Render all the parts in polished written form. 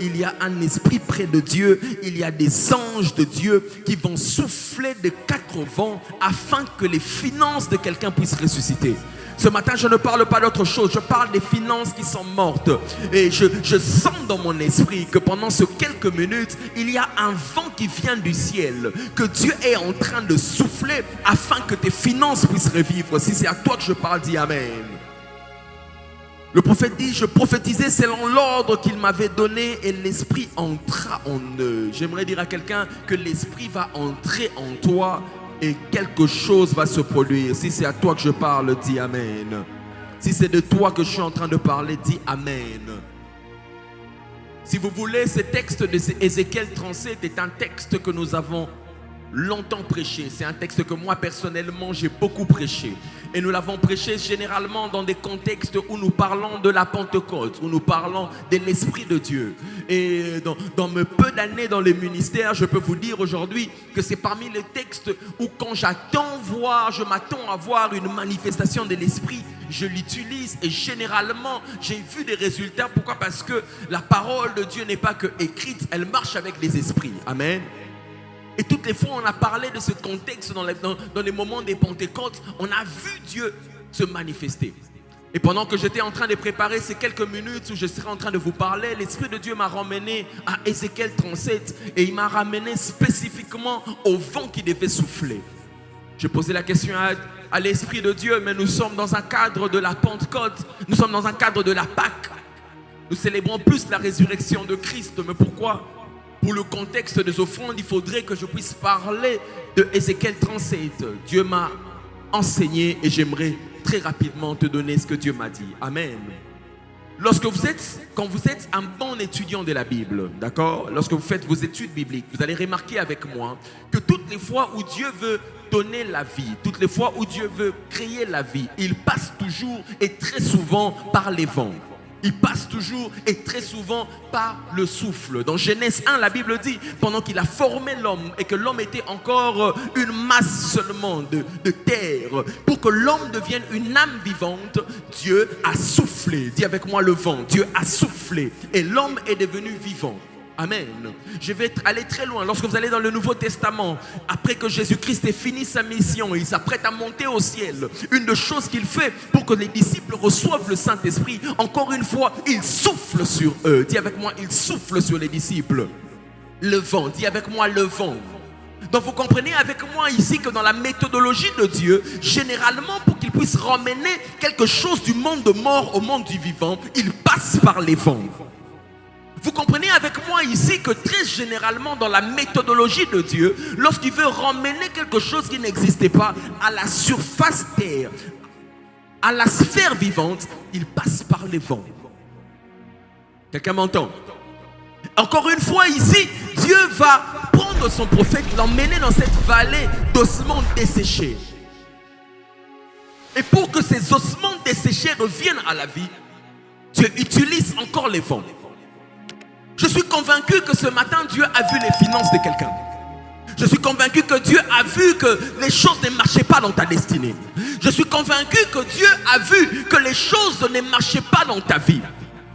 il y a un esprit près de Dieu, il y a des anges de Dieu qui vont souffler de 4 vents afin que les finances de quelqu'un puissent ressusciter. Ce matin, je ne parle pas d'autre chose, je parle des finances qui sont mortes. Et je sens dans mon esprit que pendant ces quelques minutes, il y a un vent qui vient du ciel, que Dieu est en train de souffler afin que tes finances puissent revivre. Si c'est à toi que je parle, dis Amen. Le prophète dit, je prophétisais selon l'ordre qu'il m'avait donné et l'esprit entra en eux. J'aimerais dire à quelqu'un que l'esprit va entrer en toi et quelque chose va se produire. Si c'est à toi que je parle, dis Amen. Si c'est de toi que je suis en train de parler, dis Amen. Si vous voulez, ce texte de Ézéchiel 37 est un texte que nous avons longtemps prêché. C'est un texte que moi personnellement j'ai beaucoup prêché. Et nous l'avons prêché généralement dans des contextes où nous parlons de la Pentecôte, où nous parlons de l'Esprit de Dieu. Et dans mes peu d'années dans le ministère, je peux vous dire aujourd'hui que c'est parmi les textes où quand je m'attends à voir une manifestation de l'Esprit, je l'utilise et généralement j'ai vu des résultats. Pourquoi? Parce que la parole de Dieu n'est pas que écrite, elle marche avec les esprits. Amen. Et toutes les fois on a parlé de ce contexte dans les moments des Pentecôtes, on a vu Dieu se manifester. Et pendant que j'étais en train de préparer ces quelques minutes où je serai en train de vous parler, l'Esprit de Dieu m'a ramené à Ézéchiel 37 et il m'a ramené spécifiquement au vent qui devait souffler. Je posais la question à l'Esprit de Dieu, mais nous sommes dans un cadre de la Pentecôte, nous sommes dans un cadre de la Pâque. Nous célébrons plus la résurrection de Christ, mais pourquoi? Pour le contexte des offrandes, il faudrait que je puisse parler de Ézéchiel 37. Dieu m'a enseigné et j'aimerais très rapidement te donner ce que Dieu m'a dit. Amen. Quand vous êtes un bon étudiant de la Bible, d'accord? Lorsque vous faites vos études bibliques, vous allez remarquer avec moi que toutes les fois où Dieu veut donner la vie, toutes les fois où Dieu veut créer la vie, il passe toujours et très souvent par les vents. Il passe toujours et très souvent par le souffle. Dans Genèse 1, la Bible dit, pendant qu'il a formé l'homme et que l'homme était encore une masse seulement de terre, pour que l'homme devienne une âme vivante, Dieu a soufflé. Dis avec moi le vent. Dieu a soufflé et l'homme est devenu vivant. Amen. Je vais aller très loin. Lorsque vous allez dans le Nouveau Testament, après que Jésus-Christ ait fini sa mission, il s'apprête à monter au ciel. Une des choses qu'il fait pour que les disciples reçoivent le Saint-Esprit, encore une fois, il souffle sur eux. Dis avec moi, il souffle sur les disciples. Le vent. Dis avec moi, le vent. Donc vous comprenez avec moi ici que dans la méthodologie de Dieu, généralement pour qu'il puisse ramener quelque chose du monde mort au monde du vivant, il passe par les vents. Vous comprenez avec moi ici que très généralement dans la méthodologie de Dieu, lorsqu'il veut ramener quelque chose qui n'existait pas à la surface terre, à la sphère vivante, il passe par les vents. Quelqu'un m'entend? Encore une fois ici, Dieu va prendre son prophète, l'emmener dans cette vallée d'ossements desséchés. Et pour que ces ossements desséchés reviennent à la vie, Dieu utilise encore les vents. Je suis convaincu que ce matin, Dieu a vu les finances de quelqu'un. Je suis convaincu que Dieu a vu que les choses ne marchaient pas dans ta destinée. Je suis convaincu que Dieu a vu que les choses ne marchaient pas dans ta vie.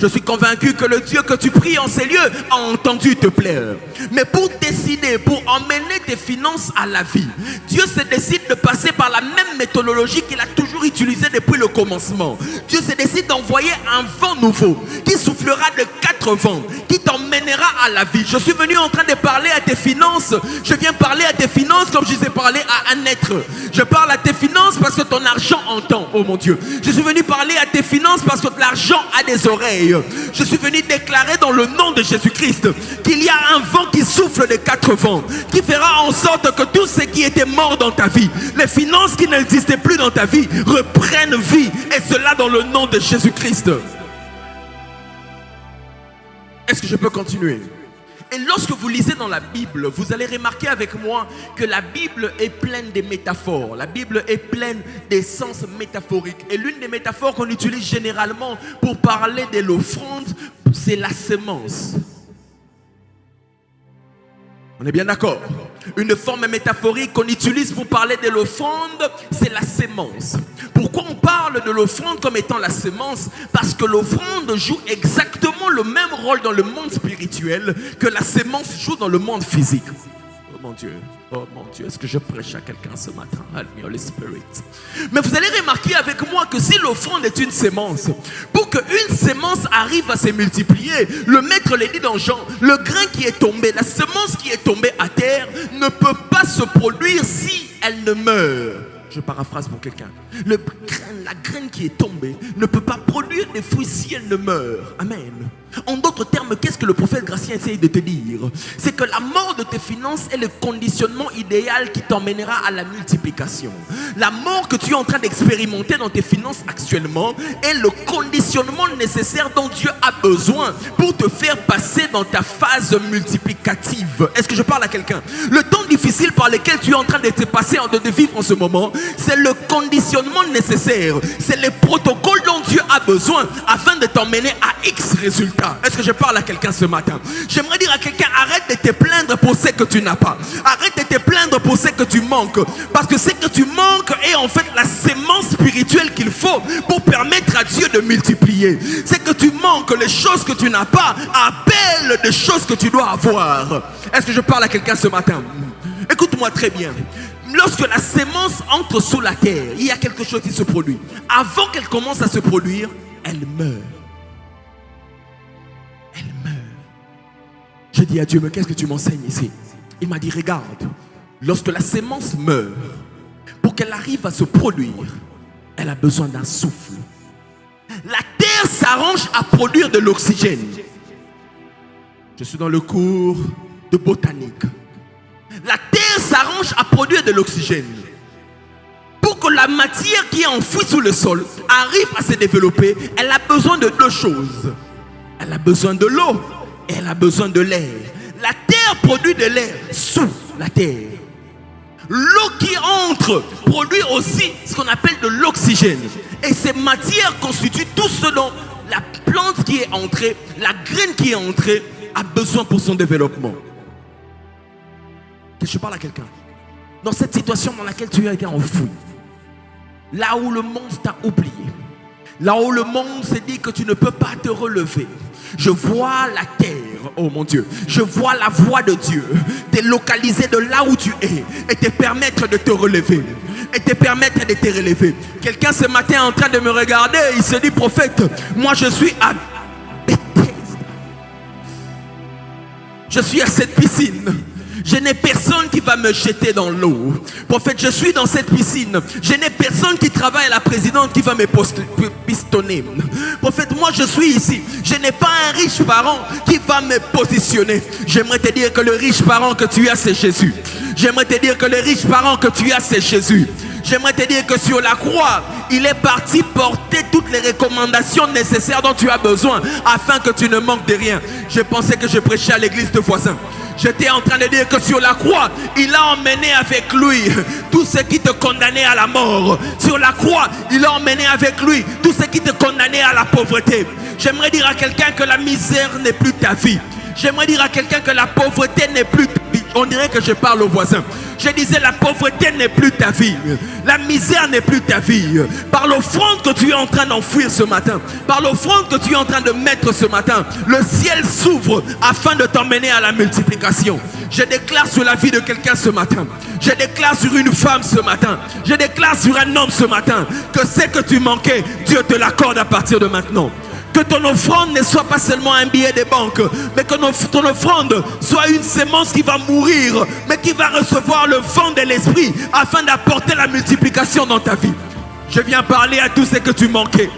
Je suis convaincu que le Dieu que tu pries en ces lieux a entendu te plaire. Mais pour décider, pour emmener tes finances à la vie, Dieu se décide de passer par la même méthodologie qu'il a toujours utilisée depuis le commencement. Dieu se décide d'envoyer un vent nouveau qui soufflera de 4 vents, qui t'emmènera à la vie. Je suis venu en train de parler à tes finances. Je viens parler à tes finances comme je les ai parlé à un être. Je parle à tes finances parce que ton argent entend. Oh mon Dieu. Je suis venu parler à tes finances parce que l'argent a des oreilles. Je suis venu déclarer dans le nom de Jésus-Christ qu'il y a un vent qui souffle de 4 vents, qui fera en sorte que tout ce qui était mort dans ta vie, les finances qui n'existaient plus dans ta vie, reprennent vie. Et cela dans le nom de Jésus-Christ. Est-ce que je peux continuer? Et lorsque vous lisez dans la Bible, vous allez remarquer avec moi que la Bible est pleine de métaphores. La Bible est pleine des sens métaphoriques. Et l'une des métaphores qu'on utilise généralement pour parler de l'offrande, c'est la semence. On est bien d'accord? Une forme métaphorique qu'on utilise pour parler de l'offrande, c'est la sémence. Pourquoi on parle de l'offrande comme étant la sémence? Parce que l'offrande joue exactement le même rôle dans le monde spirituel que la sémence joue dans le monde physique. Oh mon Dieu, est-ce que je prêche à quelqu'un ce matin? Help me, Holy Spirit. Mais vous allez remarquer avec moi que si l'offrande est une sémence, pour qu'une sémence arrive à se multiplier, le maître l'a dit dans Jean, le grain qui est tombé, la semence qui est tombée à terre ne peut pas se produire si elle ne meurt. Je paraphrase pour quelqu'un. La graine qui est tombée ne peut pas produire des fruits si elle ne meurt. Amen. En d'autres termes, qu'est-ce que le prophète Gratien essaye de te dire? C'est que la mort de tes finances est le conditionnement idéal qui t'emmènera à la multiplication. La mort que tu es en train d'expérimenter dans tes finances actuellement est le conditionnement nécessaire dont Dieu a besoin pour te faire passer dans ta phase multiplicative. Est-ce que je parle à quelqu'un? Le temps difficile par lequel tu es en train de te passer, de vivre en ce moment, c'est le conditionnement nécessaire. C'est les protocoles dont Dieu a besoin afin de t'emmener à X résultats. Est-ce que je parle à quelqu'un ce matin? J'aimerais dire à quelqu'un, arrête de te plaindre pour ce que tu n'as pas. Arrête de te plaindre pour ce que tu manques. Parce que ce que tu manques est en fait la sémence spirituelle qu'il faut pour permettre à Dieu de multiplier. Ce que tu manques, les choses que tu n'as pas, appellent des choses que tu dois avoir. Est-ce que je parle à quelqu'un ce matin? Écoute-moi très bien. Lorsque la sémence entre sous la terre, il y a quelque chose qui se produit. Avant qu'elle commence à se produire, elle meurt. Elle meurt. Je dis à Dieu, mais qu'est-ce que tu m'enseignes ici? Il m'a dit, regarde, lorsque la sémence meurt, pour qu'elle arrive à se produire, elle a besoin d'un souffle. La terre s'arrange à produire de l'oxygène. Je suis dans le cours de botanique. La terre s'arrange à produire de l'oxygène. Pour que la matière qui est enfouie sous le sol arrive à se développer, elle a besoin de deux choses. Elle a besoin de l'eau et elle a besoin de l'air. La terre produit de l'air sous la terre. L'eau qui entre produit aussi ce qu'on appelle de l'oxygène. Et ces matières constituent tout ce dont la plante qui est entrée, la graine qui est entrée, a besoin pour son développement. Que je parle à quelqu'un. Dans cette situation dans laquelle tu as été enfoui, là où le monde t'a oublié, là où le monde s'est dit que tu ne peux pas te relever, je vois la terre, oh mon Dieu, je vois la voix de Dieu te localiser de là où tu es et te permettre de te relever. Et te permettre de te relever. Quelqu'un ce matin est en train de me regarder, il se dit, prophète, moi je suis à Bethesda. Je suis à cette piscine. Je n'ai personne qui va me jeter dans l'eau. Prophète, je suis dans cette piscine. Je n'ai personne qui travaille à la présidente qui va me pistonner. Prophète, moi je suis ici. Je n'ai pas un riche parent qui va me positionner. J'aimerais te dire que le riche parent que tu as, c'est Jésus. J'aimerais te dire que le riche parent que tu as, c'est Jésus. J'aimerais te dire que sur la croix, il est parti porter toutes les recommandations nécessaires dont tu as besoin afin que tu ne manques de rien. Je pensais que je prêchais à l'église de voisins. J'étais en train de dire que sur la croix, il a emmené avec lui tout ce qui te condamnait à la mort. Sur la croix, il a emmené avec lui tout ce qui te condamnait à la pauvreté. J'aimerais dire à quelqu'un que la misère n'est plus ta vie. J'aimerais dire à quelqu'un que la pauvreté n'est plus ta vie. On dirait que je parle aux voisins. Je disais, la pauvreté n'est plus ta vie. La misère n'est plus ta vie. Par l'offrande que tu es en train d'enfouir ce matin, par l'offrande que tu es en train de mettre ce matin, le ciel s'ouvre afin de t'emmener à la multiplication. Je déclare sur la vie de quelqu'un ce matin. Je déclare sur une femme ce matin. Je déclare sur un homme ce matin que ce que tu manquais, Dieu te l'accorde à partir de maintenant. Que ton offrande ne soit pas seulement un billet de banque, mais que ton offrande soit une sémence qui va mourir, mais qui va recevoir le vent de l'esprit afin d'apporter la multiplication dans ta vie. Je viens parler à tout ce que tu manquais.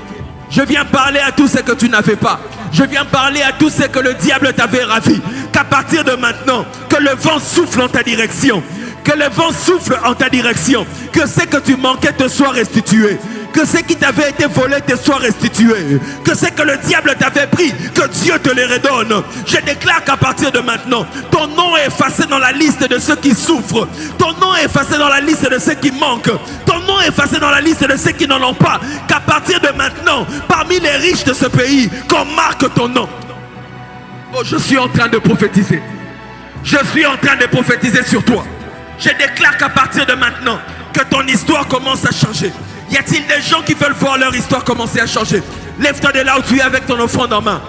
Je viens parler à tout ce que tu n'avais pas. Je viens parler à tout ce que le diable t'avait ravi. Qu'à partir de maintenant, que le vent souffle en ta direction. Que le vent souffle en ta direction. Que ce que tu manquais te soit restitué. Que ce qui t'avait été volé te soit restitué. Que ce que le diable t'avait pris, que Dieu te les redonne. Je déclare qu'à partir de maintenant, ton nom est effacé dans la liste de ceux qui souffrent. Ton nom est effacé dans la liste de ceux qui manquent. Ton nom est effacé dans la liste de ceux qui n'en ont pas. Qu'à partir de maintenant, parmi les riches de ce pays, qu'on marque ton nom. Oh, je suis en train de prophétiser. Je suis en train de prophétiser sur toi. Je déclare qu'à partir de maintenant, que ton histoire commence à changer. Y a-t-il des gens qui veulent voir leur histoire commencer à changer? Lève-toi de là où tu es avec ton offrande en main.